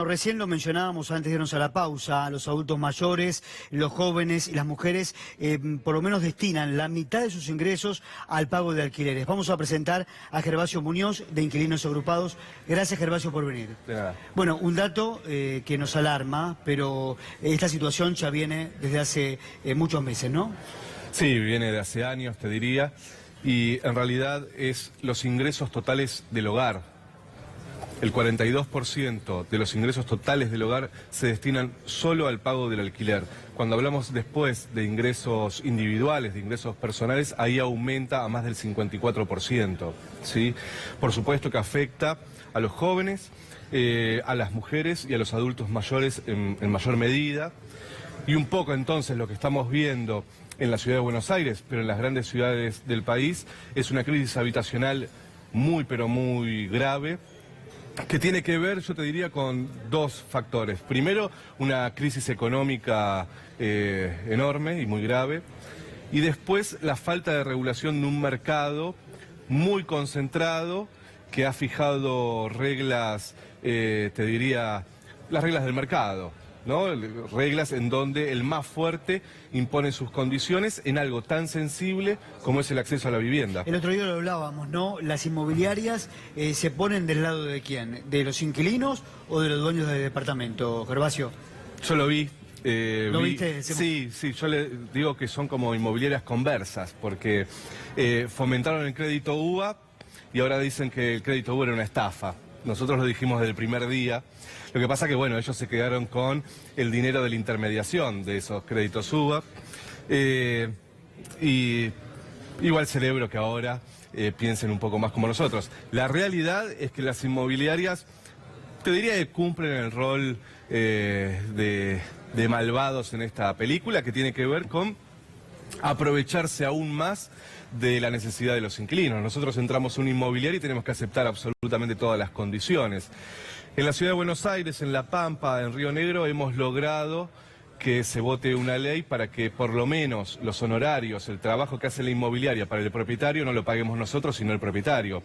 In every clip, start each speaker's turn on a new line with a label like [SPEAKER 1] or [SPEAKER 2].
[SPEAKER 1] Recién lo mencionábamos antes de irnos a la pausa, los adultos mayores, los jóvenes y las mujeres por lo menos destinan la mitad de sus ingresos al pago de alquileres. Vamos a presentar a Gervasio Muñoz de Inquilinos Agrupados. Gracias, Gervasio, por venir.
[SPEAKER 2] De nada.
[SPEAKER 1] Bueno, un dato que nos alarma, pero esta situación ya viene desde hace muchos meses, ¿no?
[SPEAKER 2] Sí, viene de hace años, te diría, y en realidad es los ingresos totales del hogar. El 42% de los ingresos totales del hogar se destinan solo al pago del alquiler. Cuando hablamos después de ingresos individuales, de ingresos personales, ahí aumenta a más del 54%, ¿sí? Por supuesto que afecta a los jóvenes, a las mujeres y a los adultos mayores en mayor medida. Y un poco entonces lo que estamos viendo en la ciudad de Buenos Aires, pero en las grandes ciudades del país, es una crisis habitacional muy, pero muy grave, que tiene que ver, yo te diría, con dos factores. Primero, una crisis económica enorme y muy grave, y después la falta de regulación de un mercado muy concentrado que ha fijado reglas, te diría, las reglas del mercado, ¿no? Reglas en donde el más fuerte impone sus condiciones en algo tan sensible como es el acceso a la vivienda.
[SPEAKER 1] El otro día lo hablábamos, ¿no? Las inmobiliarias se ponen del lado de quién, ¿de los inquilinos o de los dueños del departamento, Gervasio?
[SPEAKER 2] Yo lo vi.
[SPEAKER 1] ¿Lo viste?
[SPEAKER 2] Sí, yo le digo que son como inmobiliarias conversas, porque fomentaron el crédito UBA y ahora dicen que el crédito UBA era una estafa. Nosotros lo dijimos desde el primer día. Lo que pasa que, bueno, ellos se quedaron con el dinero de la intermediación de esos créditos UBA. Y igual celebro que ahora piensen un poco más como nosotros. La realidad es que las inmobiliarias, te diría que cumplen el rol de malvados en esta película, que tiene que ver con aprovecharse aún más de la necesidad de los inquilinos. Nosotros entramos a un inmobiliario y tenemos que aceptar absolutamente todas las condiciones. En la ciudad de Buenos Aires, en La Pampa, en Río Negro, hemos logrado que se vote una ley para que por lo menos los honorarios, el trabajo que hace la inmobiliaria para el propietario, no lo paguemos nosotros, sino el propietario.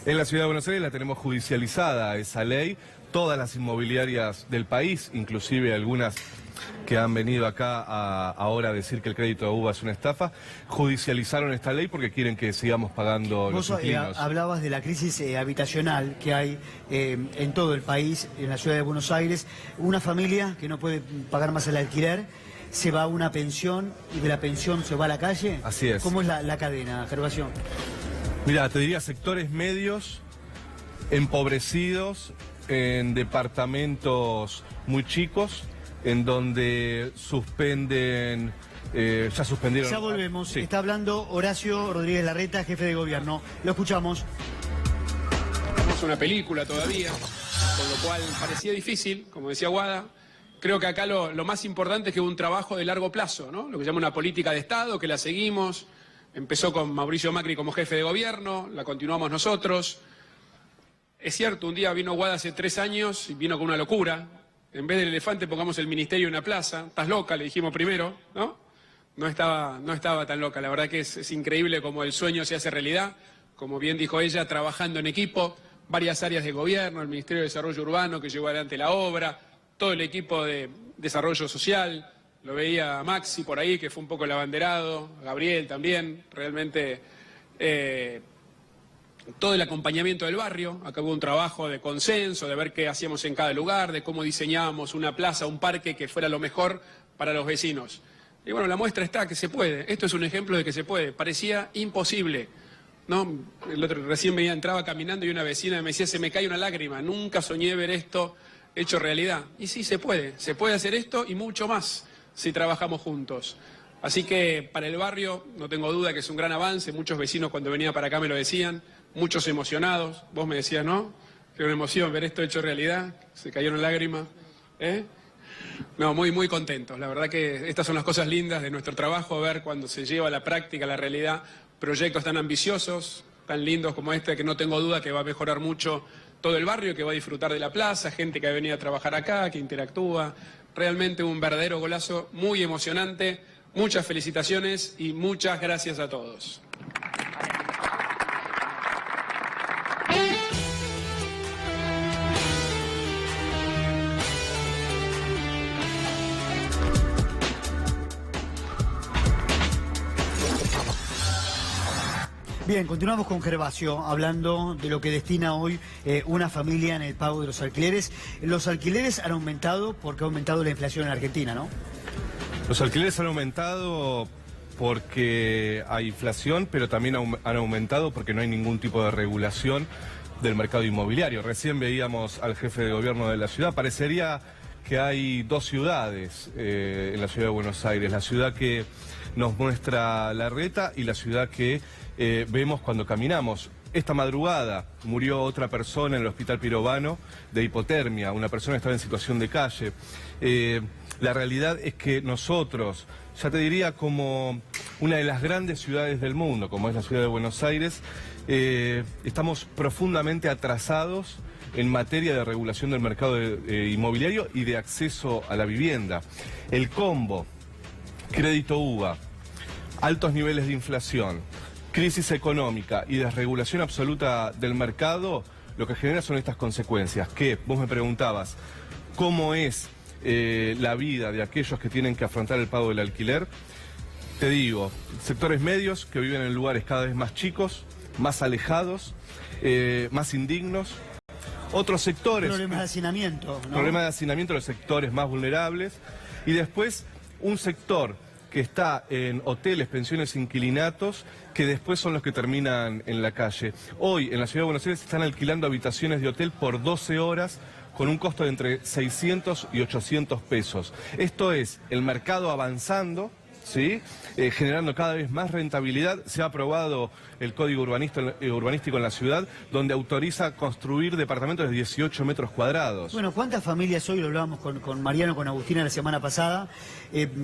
[SPEAKER 2] En la ciudad de Buenos Aires la tenemos judicializada esa ley. Todas las inmobiliarias del país, inclusive algunas que han venido acá ahora a decir que el crédito de UBA es una estafa, judicializaron esta ley porque quieren que sigamos pagando los inquilinos.
[SPEAKER 1] Vos hablabas de la crisis habitacional que hay en todo el país, en la ciudad de Buenos Aires. Una familia que no puede pagar más el alquiler, se va a una pensión y de la pensión se va a la calle.
[SPEAKER 2] Así es.
[SPEAKER 1] ¿Cómo es la cadena, Gervasio?
[SPEAKER 2] Mira, te diría sectores medios, empobrecidos, en departamentos muy chicos, en donde suspenden, ya suspendieron...
[SPEAKER 1] Ya volvemos.
[SPEAKER 2] Sí.
[SPEAKER 1] Está hablando Horacio Rodríguez Larreta, jefe de gobierno. Lo escuchamos.
[SPEAKER 3] Tenemos una película todavía, con lo cual parecía difícil, como decía Guada. Creo que acá lo más importante es que hubo un trabajo de largo plazo, ¿no? Lo que se llama una política de Estado, que la seguimos. Empezó con Mauricio Macri como jefe de gobierno, la continuamos nosotros. Es cierto, un día vino Guada hace 3 años y vino con una locura. En vez del elefante pongamos el ministerio en una plaza. Estás loca, le dijimos primero, ¿no? No estaba tan loca. La verdad que es increíble cómo el sueño se hace realidad. Como bien dijo ella, trabajando en equipo, varias áreas de gobierno, el Ministerio de Desarrollo Urbano que llevó adelante la obra, todo el equipo de Desarrollo Social. Lo veía Maxi por ahí, que fue un poco el abanderado, Gabriel también, realmente todo el acompañamiento del barrio. Acá hubo un trabajo de consenso, de ver qué hacíamos en cada lugar, de cómo diseñábamos una plaza, un parque que fuera lo mejor para los vecinos. Y bueno, la muestra está que se puede. Esto es un ejemplo de que se puede. Parecía imposible, ¿no? El otro recién entraba caminando y una vecina me decía, se me cae una lágrima, nunca soñé ver esto hecho realidad. Y sí, se puede hacer esto y mucho más si trabajamos juntos. Así que para el barrio no tengo duda que es un gran avance. Muchos vecinos cuando venía para acá me lo decían, muchos emocionados. Vos me decías, ¿no? Que una emoción ver esto hecho realidad, se cayeron lágrimas. No, muy contentos. La verdad que estas son las cosas lindas de nuestro trabajo, ver cuando se lleva a la práctica, a la realidad, proyectos tan ambiciosos, tan lindos como este, que no tengo duda que va a mejorar mucho todo el barrio, que va a disfrutar de la plaza, gente que ha venido a trabajar acá, que interactúa. Realmente un verdadero golazo, muy emocionante. Muchas felicitaciones y muchas gracias a todos.
[SPEAKER 1] Bien, continuamos con Gervasio, hablando de lo que destina hoy una familia en el pago de los alquileres. Los alquileres han aumentado porque ha aumentado la inflación en Argentina, ¿no?
[SPEAKER 2] Los alquileres han aumentado porque hay inflación, pero también han aumentado porque no hay ningún tipo de regulación del mercado inmobiliario. Recién veíamos al jefe de gobierno de la ciudad. Parecería que hay dos ciudades en la ciudad de Buenos Aires. La ciudad que nos muestra Larreta y la ciudad que vemos cuando caminamos. Esta madrugada murió otra persona en el Hospital Pirovano de hipotermia. Una persona estaba en situación de calle. La realidad es que nosotros, ya te diría como una de las grandes ciudades del mundo, como es la ciudad de Buenos Aires, estamos profundamente atrasados en materia de regulación del mercado inmobiliario y de acceso a la vivienda. El combo, crédito UVA, altos niveles de inflación, crisis económica y desregulación absoluta del mercado, lo que genera son estas consecuencias. Que vos me preguntabas, ¿cómo es la vida de aquellos que tienen que afrontar el pago del alquiler? Te digo, sectores medios que viven en lugares cada vez más chicos, más alejados, más indignos. Otros sectores...
[SPEAKER 1] Problemas de hacinamiento, ¿no?
[SPEAKER 2] Problemas de hacinamiento de los sectores más vulnerables. Y después un sector que está en hoteles, pensiones, inquilinatos, que después son los que terminan en la calle. Hoy en la ciudad de Buenos Aires se están alquilando habitaciones de hotel por 12 horas con un costo de entre 600 y 800 pesos. Esto es el mercado avanzando, ¿sí? Generando cada vez más rentabilidad. Se ha aprobado el código urbanístico en la ciudad, donde autoriza construir departamentos de 18 metros cuadrados.
[SPEAKER 1] Bueno, ¿cuántas familias hoy? Lo hablábamos con Mariano, con Agustina la semana pasada.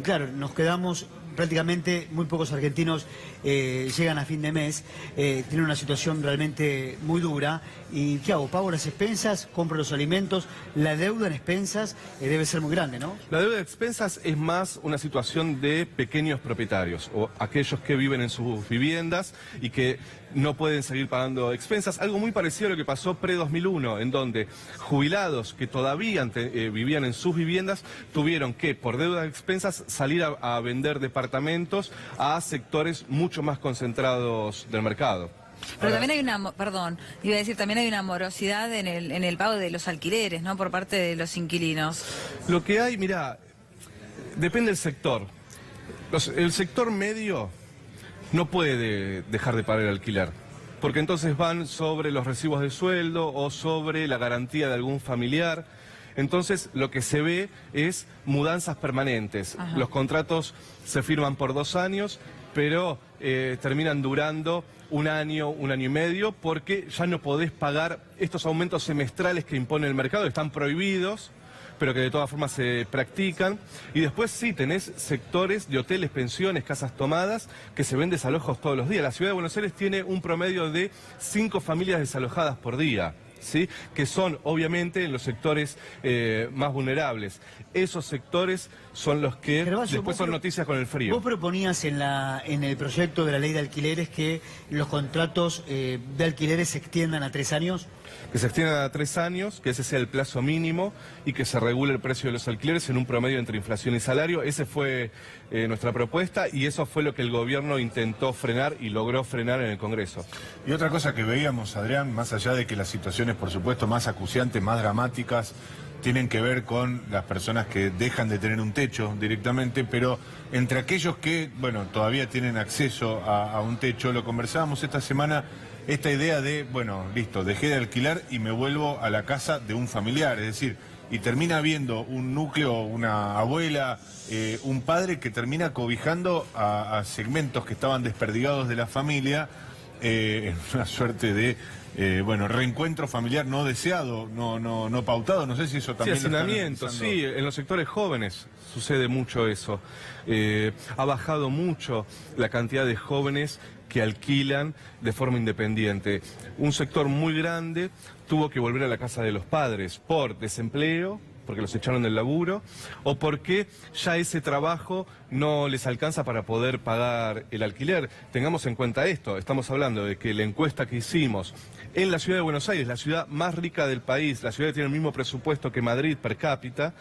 [SPEAKER 1] Claro, nos quedamos prácticamente, muy pocos argentinos llegan a fin de mes, tienen una situación realmente muy dura. ¿Y qué hago? ¿Pago las expensas? ¿Compro los alimentos? La deuda en expensas debe ser muy grande, ¿no?
[SPEAKER 2] La deuda de expensas es más una situación de pequeños propietarios o aquellos que viven en sus viviendas y que no pueden seguir pagando expensas. Algo muy parecido a lo que pasó pre-2001, en donde jubilados que todavía vivían en sus viviendas tuvieron que, por deuda de expensas, salir a vender departamentos a sectores mucho más concentrados del mercado.
[SPEAKER 4] Pero también hay una, perdón, iba a decir, también hay una morosidad en el pago de los alquileres, ¿no? Por parte de los inquilinos.
[SPEAKER 2] Lo que hay, mira, depende del sector. El sector medio no puede dejar de pagar el alquiler, porque entonces van sobre los recibos de sueldo o sobre la garantía de algún familiar. Entonces lo que se ve es mudanzas permanentes. Ajá. Los contratos se firman por 2 años, pero terminan durando un año y medio, porque ya no podés pagar estos aumentos semestrales que impone el mercado, que están prohibidos, pero que de todas formas se practican. Y después sí, tenés sectores de hoteles, pensiones, casas tomadas, que se ven desalojos todos los días. La ciudad de Buenos Aires tiene un promedio de 5 familias desalojadas por día, ¿sí? Que son obviamente en los sectores más vulnerables. Esos sectores son los que
[SPEAKER 1] Gervasio,
[SPEAKER 2] después son noticias con el frío.
[SPEAKER 1] Vos proponías en el proyecto de la ley de alquileres que los contratos de alquileres se extiendan a 3 años.
[SPEAKER 2] Que se extiendan a 3 años, que ese sea el plazo mínimo y que se regule el precio de los alquileres en un promedio entre inflación y salario. Esa fue nuestra propuesta y eso fue lo que el gobierno intentó frenar y logró frenar en el Congreso.
[SPEAKER 5] Y otra cosa que veíamos, Adrián, más allá de que las situaciones, por supuesto, más acuciantes, más dramáticas, tienen que ver con las personas que dejan de tener un techo directamente, pero entre aquellos que, bueno, todavía tienen acceso a un techo, lo conversábamos esta semana, esta idea de, bueno, listo, dejé de alquilar y me vuelvo a la casa de un familiar, es decir, y termina habiendo un núcleo, una abuela, un padre que termina cobijando a segmentos que estaban desperdigados de la familia, en una suerte de reencuentro familiar no deseado, no pautado. No sé si eso también...
[SPEAKER 2] Sí, hacinamiento, sí, en los sectores jóvenes sucede mucho eso. Ha bajado mucho la cantidad de jóvenes que alquilan de forma independiente. Un sector muy grande tuvo que volver a la casa de los padres por desempleo, porque los echaron del laburo, o porque ya ese trabajo no les alcanza para poder pagar el alquiler. Tengamos en cuenta esto, estamos hablando de que la encuesta que hicimos en la ciudad de Buenos Aires, la ciudad más rica del país, la ciudad que tiene el mismo presupuesto que Madrid per cápita,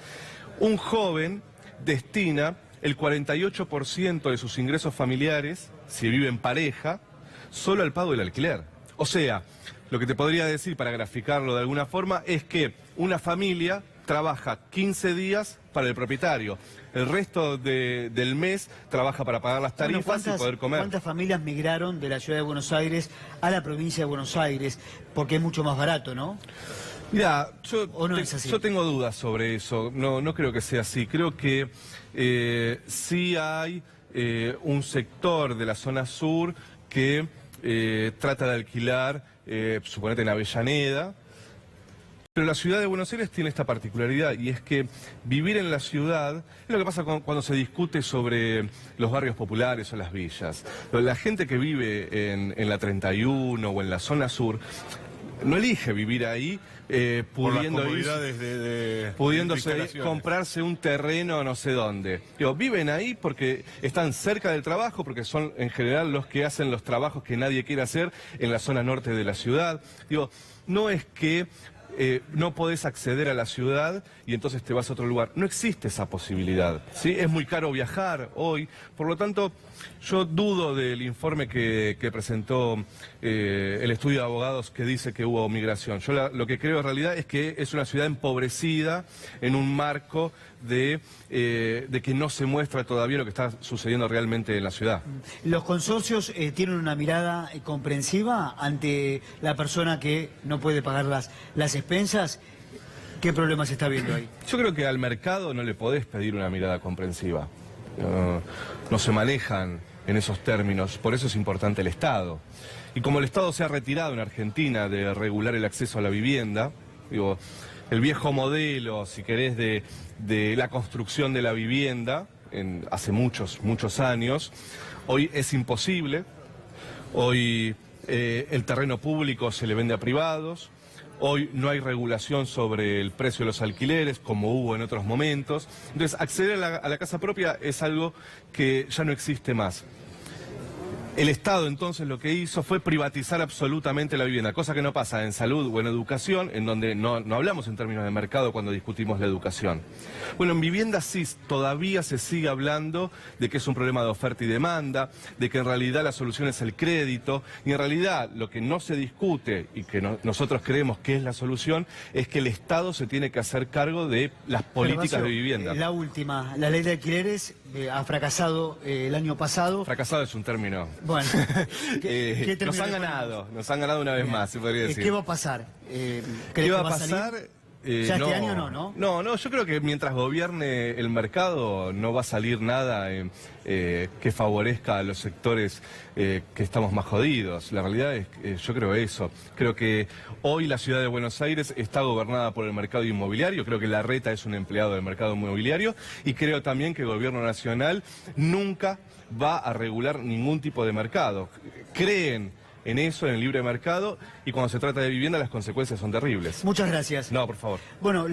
[SPEAKER 2] un joven destina el 48% de sus ingresos familiares, si vive en pareja, solo al pago del alquiler. O sea, lo que te podría decir para graficarlo de alguna forma es que una familia trabaja 15 días para el propietario. El resto del mes trabaja para pagar las tarifas y poder comer.
[SPEAKER 1] ¿Cuántas familias migraron de la ciudad de Buenos Aires a la provincia de Buenos Aires? Porque es mucho más barato, ¿no?
[SPEAKER 2] Mira,
[SPEAKER 1] ¿O no es así?
[SPEAKER 2] yo tengo dudas sobre eso. No creo que sea así. Creo que sí hay un sector de la zona sur que trata de alquilar, suponete en Avellaneda. Pero la ciudad de Buenos Aires tiene esta particularidad, y es que vivir en la ciudad es lo que pasa cuando se discute sobre los barrios populares o las villas. La gente que vive en la 31 o en la zona sur no elige vivir ahí pudiendo comprarse un terreno no sé dónde. Digo, viven ahí porque están cerca del trabajo, porque son en general los que hacen los trabajos que nadie quiere hacer en la zona norte de la ciudad. Digo, no es que no podés acceder a la ciudad y entonces te vas a otro lugar. No existe esa posibilidad, ¿sí? Es muy caro viajar hoy, por lo tanto yo dudo del informe que presentó el estudio de abogados que dice que hubo migración. Yo lo que creo en realidad es que es una ciudad empobrecida en un marco de que no se muestra todavía lo que está sucediendo realmente en la ciudad.
[SPEAKER 1] ¿Los consorcios tienen una mirada comprensiva ante la persona que no puede pagar las expensas? ¿Qué problemas se está viendo ahí?
[SPEAKER 2] Yo creo que al mercado no le podés pedir una mirada comprensiva. No se manejan en esos términos, por eso es importante el Estado. Y como el Estado se ha retirado en Argentina de regular el acceso a la vivienda, digo, el viejo modelo, si querés, de la construcción de la vivienda, hace muchos años, hoy es imposible. Hoy el terreno público se le vende a privados. Hoy no hay regulación sobre el precio de los alquileres, como hubo en otros momentos. Entonces, acceder a la casa propia es algo que ya no existe más. El Estado entonces lo que hizo fue privatizar absolutamente la vivienda, cosa que no pasa en salud o en educación, en donde no hablamos en términos de mercado cuando discutimos la educación. Bueno, en vivienda sí todavía se sigue hablando de que es un problema de oferta y demanda, de que en realidad la solución es el crédito, y en realidad lo que no se discute y que nosotros creemos que es la solución es que el Estado se tiene que hacer cargo de las políticas de vivienda.
[SPEAKER 1] La última, la ley de alquileres ha fracasado el año pasado.
[SPEAKER 2] Fracasado es un término.
[SPEAKER 1] Bueno,
[SPEAKER 2] nos han ganado una vez más, se podría decir.
[SPEAKER 1] ¿Qué va a pasar?
[SPEAKER 2] ¿Qué va a pasar?
[SPEAKER 1] Ya este año no.
[SPEAKER 2] No, yo creo que mientras gobierne el mercado no va a salir nada que favorezca a los sectores que estamos más jodidos. La realidad es, yo creo eso. Creo que hoy la ciudad de Buenos Aires está gobernada por el mercado inmobiliario. Creo que Larreta es un empleado del mercado inmobiliario, y creo también que el gobierno nacional nunca va a regular ningún tipo de mercado. Creen en eso, en el libre mercado, y cuando se trata de vivienda las consecuencias son terribles.
[SPEAKER 1] Muchas gracias.
[SPEAKER 2] No, por favor.
[SPEAKER 1] Bueno.